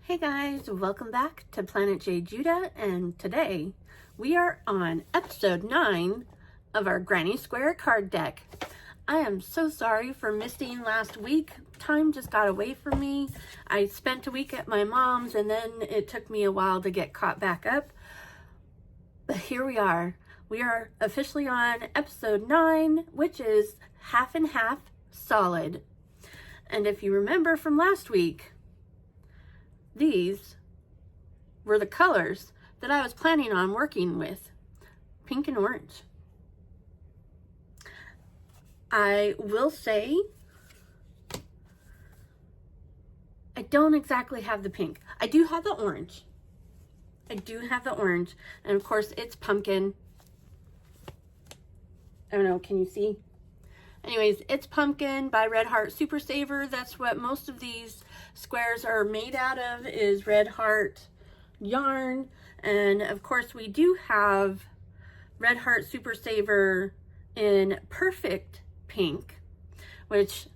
Hey guys, welcome back to Planet JeJuDa, and today we are on episode 9 of our Granny Square card deck. I am so sorry for missing last week. Time just got away from me. I spent a week at my mom's and then it took me a while to get caught back up. But here we are. We are officially on episode 9, which is half and half solid. And if you remember from last week, these were the colors that I was planning on working with, pink and orange. I will say, I don't exactly have the pink. I do have the orange. And of course it's pumpkin. I don't know, can you see? Anyways, it's pumpkin by Red Heart Super Saver. That's what most of these squares are made out of, is Red Heart yarn. And of course we do have Red Heart Super Saver in perfect pink, which,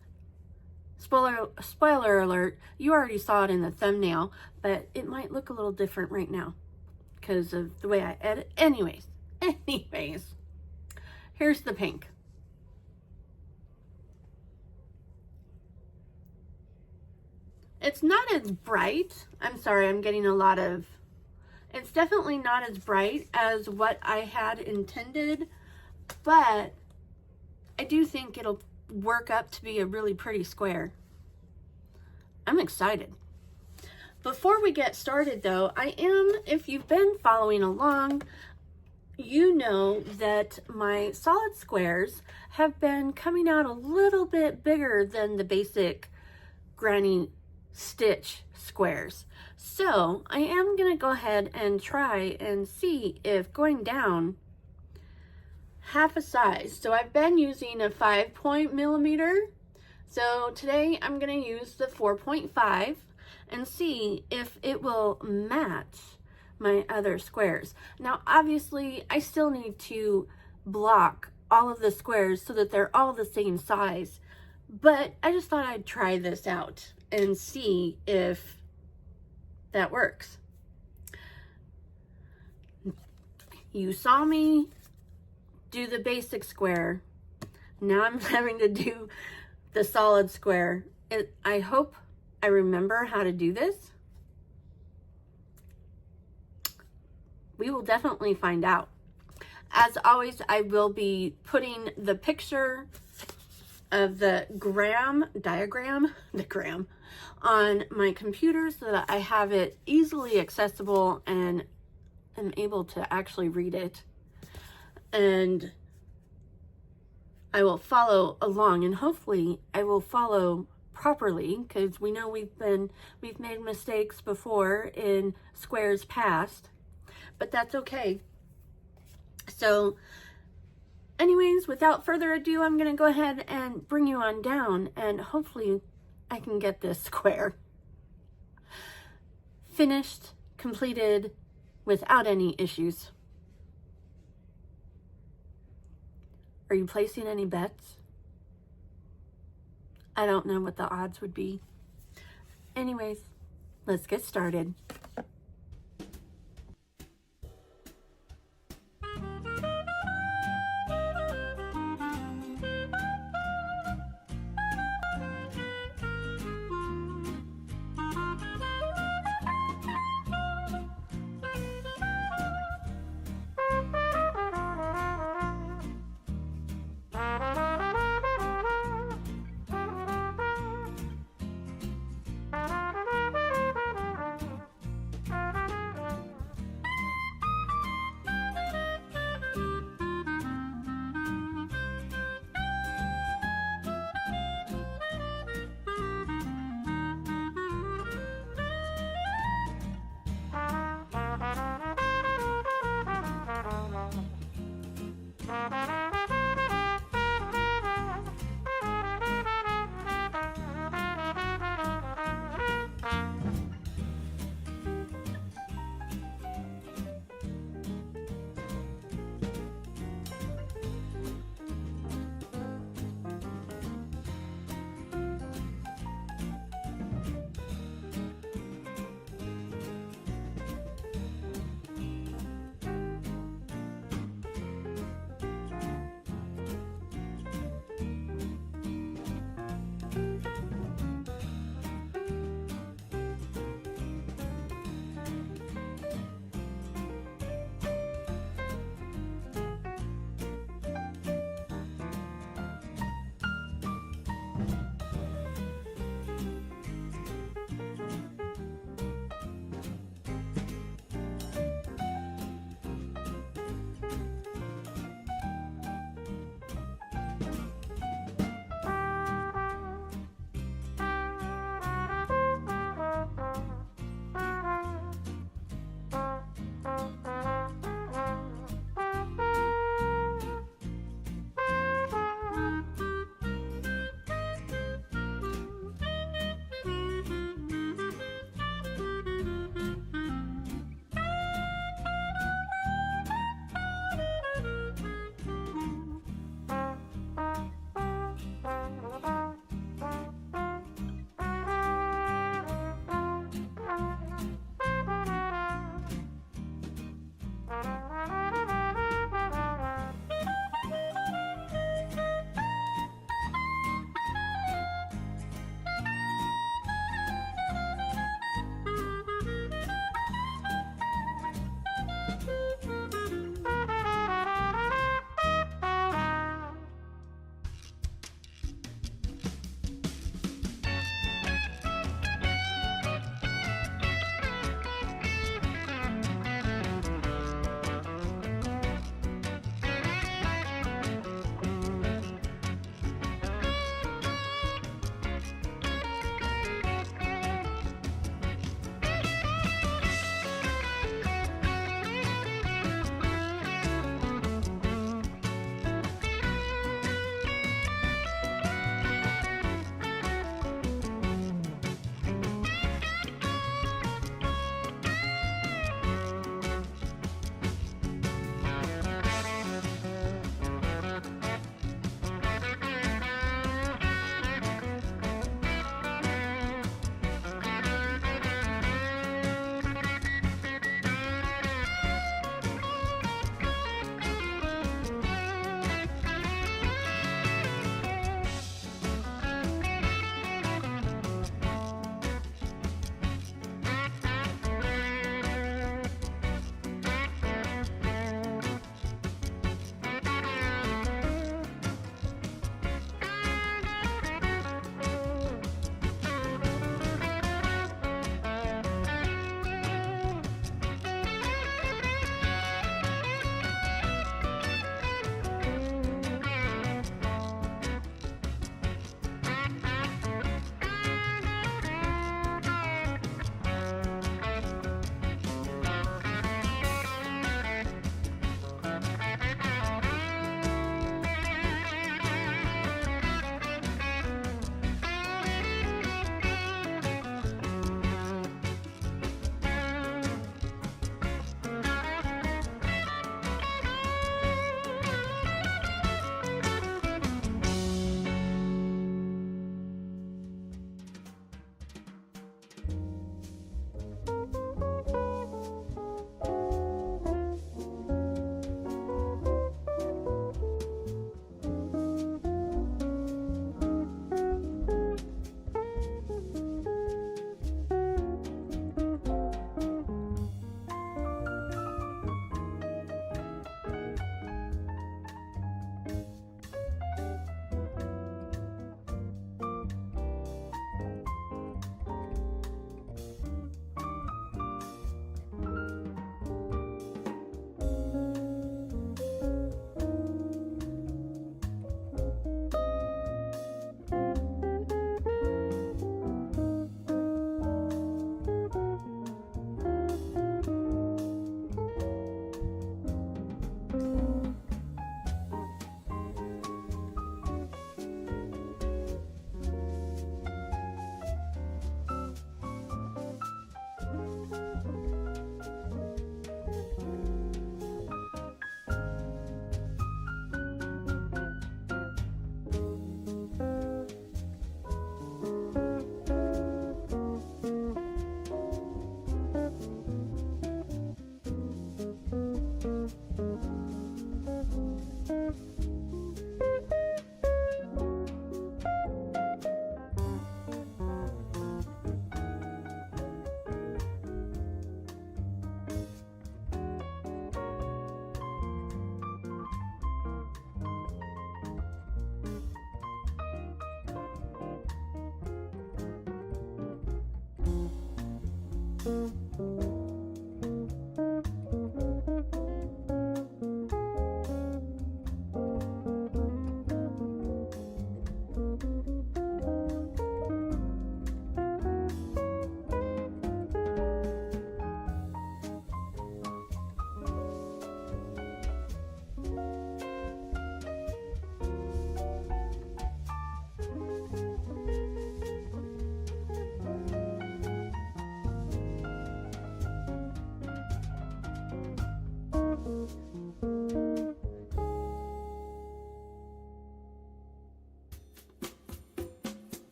spoiler alert, you already saw it in the thumbnail, but it might look a little different right now because of the way I edit. Anyways, here's the pink. It's not as bright. I'm sorry, I'm getting a lot of... It's definitely not as bright as what I had intended, but I do think it'll work up to be a really pretty square. I'm excited. Before we get started though, if you've been following along, you know that my solid squares have been coming out a little bit bigger than the basic Granny stitch squares. So I am going to go ahead and try and see if going down half a size. So I've been using a 5.0mm. So today I'm going to use the 4.5 and see if it will match my other squares. Now obviously I still need to block all of the squares so that they're all the same size, but I just thought I'd try this out and see if that works. You saw me do the basic square. Now I'm having to do the solid square. I hope I remember how to do this. We will definitely find out. As always, I will be putting the picture of the diagram on my computer so that I have it easily accessible and am able to actually read it. And I will follow along, and hopefully I will follow properly, because we know we've made mistakes before in squares past, but that's okay. So anyways, without further ado, I'm going to go ahead and bring you on down, and hopefully I can get this square finished, completed, without any issues. Are you placing any bets? I don't know what the odds would be. Anyways, let's get started.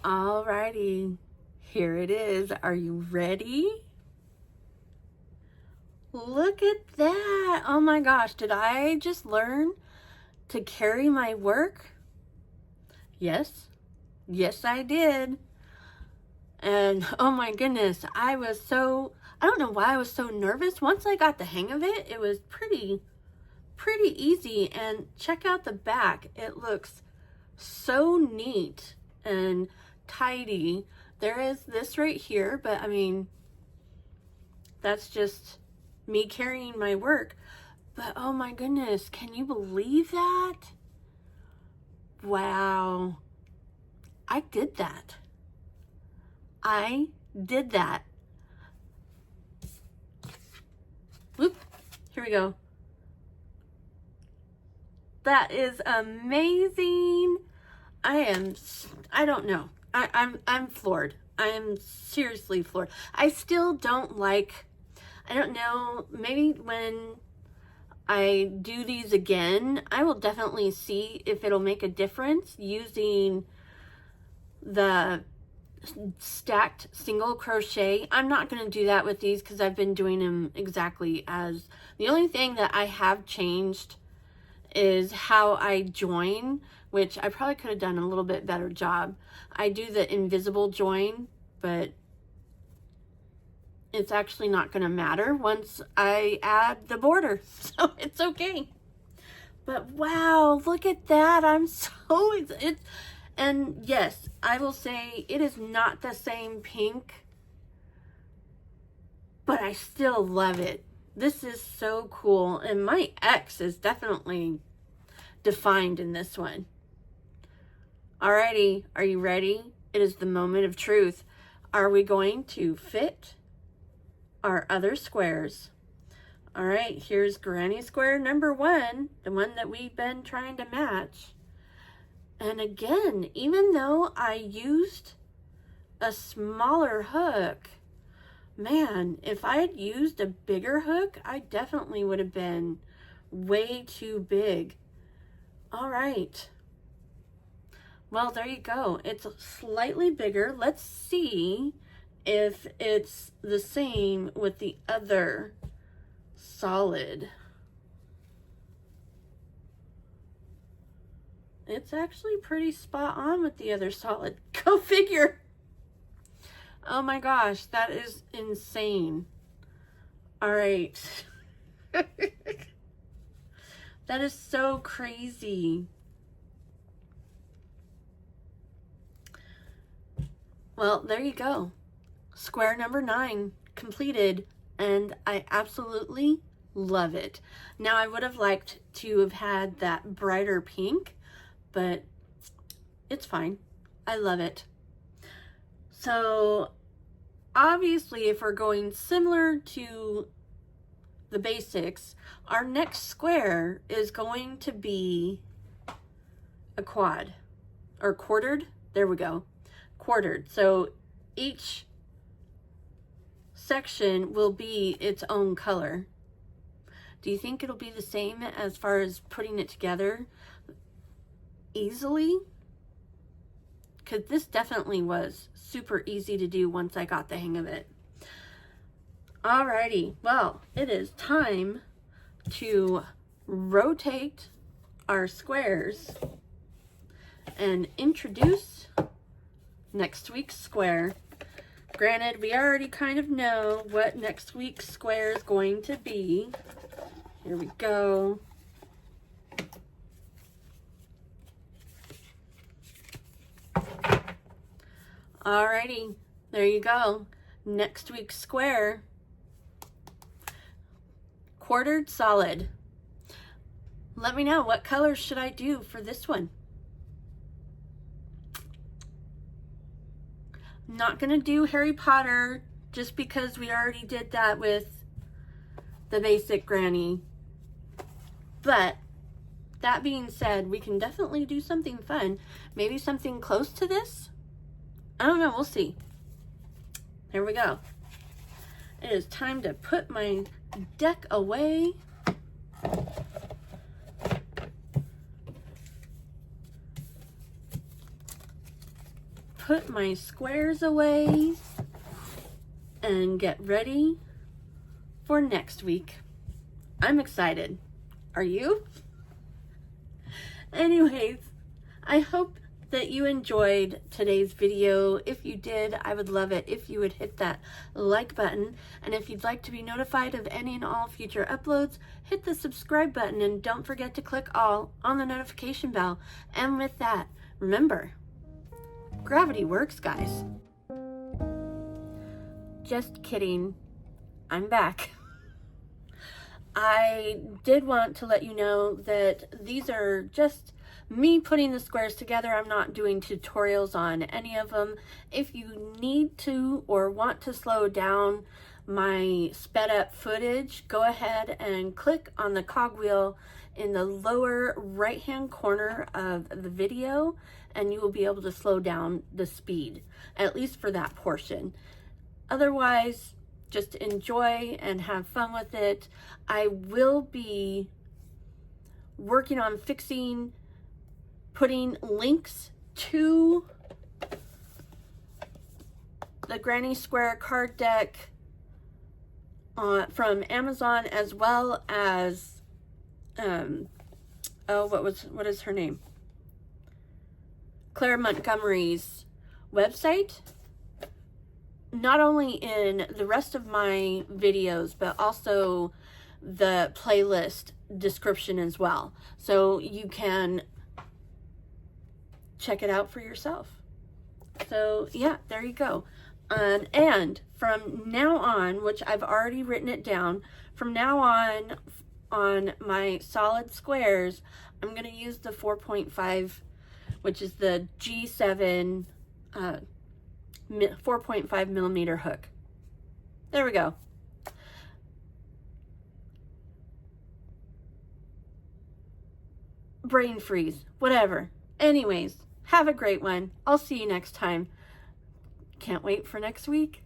Alrighty, here it is. Are you ready? Look at that. Oh my gosh, did I just learn to carry my work? Yes, I did. And oh my goodness, I don't know why I was so nervous. Once I got the hang of it, it was pretty easy. And check out the back. It looks so neat and tidy. There is this right here, but I mean, that's just me carrying my work. But oh my goodness, can you believe that? Wow. I did that. Whoop, here we go. That is amazing. I don't know. I'm floored. I am seriously floored. I still don't like, I don't know, maybe when I do these again, I will definitely see if it'll make a difference using the stacked single crochet. I'm not going to do that with these because I've been doing them exactly as, the only thing that I have changed is how I join, which I probably could have done a little bit better job. I do the invisible join, but it's actually not going to matter once I add the border, so it's okay. But wow, look at that. I'm so excited. And yes, I will say it is not the same pink, but I still love it. This is so cool. And my X is definitely defined in this one. Alrighty, are you ready? It is the moment of truth. Are we going to fit our other squares? All right, here's granny square number 1, the one that we've been trying to match. And again, even though I used a smaller hook, man, if I had used a bigger hook, I definitely would have been way too big. All right. Well, there you go. It's slightly bigger. Let's see if it's the same with the other solid. It's actually pretty spot on with the other solid. Go figure. Oh my gosh, that is insane. All right. That is so crazy. Well, there you go. Square number 9 completed, and I absolutely love it. Now, I would have liked to have had that brighter pink, but it's fine. I love it. So obviously, if we're going similar to the basics, our next square is going to be a quad or quartered. There we go. Quartered. So each section will be its own color. Do you think it'll be the same as far as putting it together easily? Because this definitely was super easy to do once I got the hang of it. Alrighty, well, it is time to rotate our squares and introduce next week's square. Granted, we already kind of know what next week's square is going to be. Here we go. Alrighty, there you go. Next week's square. Quartered solid. Let me know, what colors should I do for this one? I'm not gonna do Harry Potter just because we already did that with the basic granny. But that being said, we can definitely do something fun. Maybe something close to this? I don't know, we'll see. There we go. It is time to put my deck away. put my squares away and get ready for next week. I'm excited. Are you? Anyways, I hope that you enjoyed today's video. If you did, I would love it if you would hit that like button. And if you'd like to be notified of any and all future uploads, hit the subscribe button and don't forget to click all on the notification bell. And with that, remember, gravity works, guys. Just kidding. I'm back. I did want to let you know that these are just me putting the squares together. I'm not doing tutorials on any of them. If you need to or want to slow down my sped up footage, go ahead and click on the cogwheel in the lower right hand corner of the video and you will be able to slow down the speed, at least for that portion. Otherwise, just enjoy and have fun with it. I will be working on putting links to the Granny Square card deck from Amazon, as well as what is her name? Claire Montgomerie's website. Not only in the rest of my videos, but also the playlist description as well. So you can check it out for yourself. So yeah, there you go. And from now on, which I've already written it down, from now on my solid squares, I'm going to use the 4.5, which is the G7 4.5 millimeter hook. There we go. Brain freeze, whatever. Anyways, have a great one. I'll see you next time. Can't wait for next week.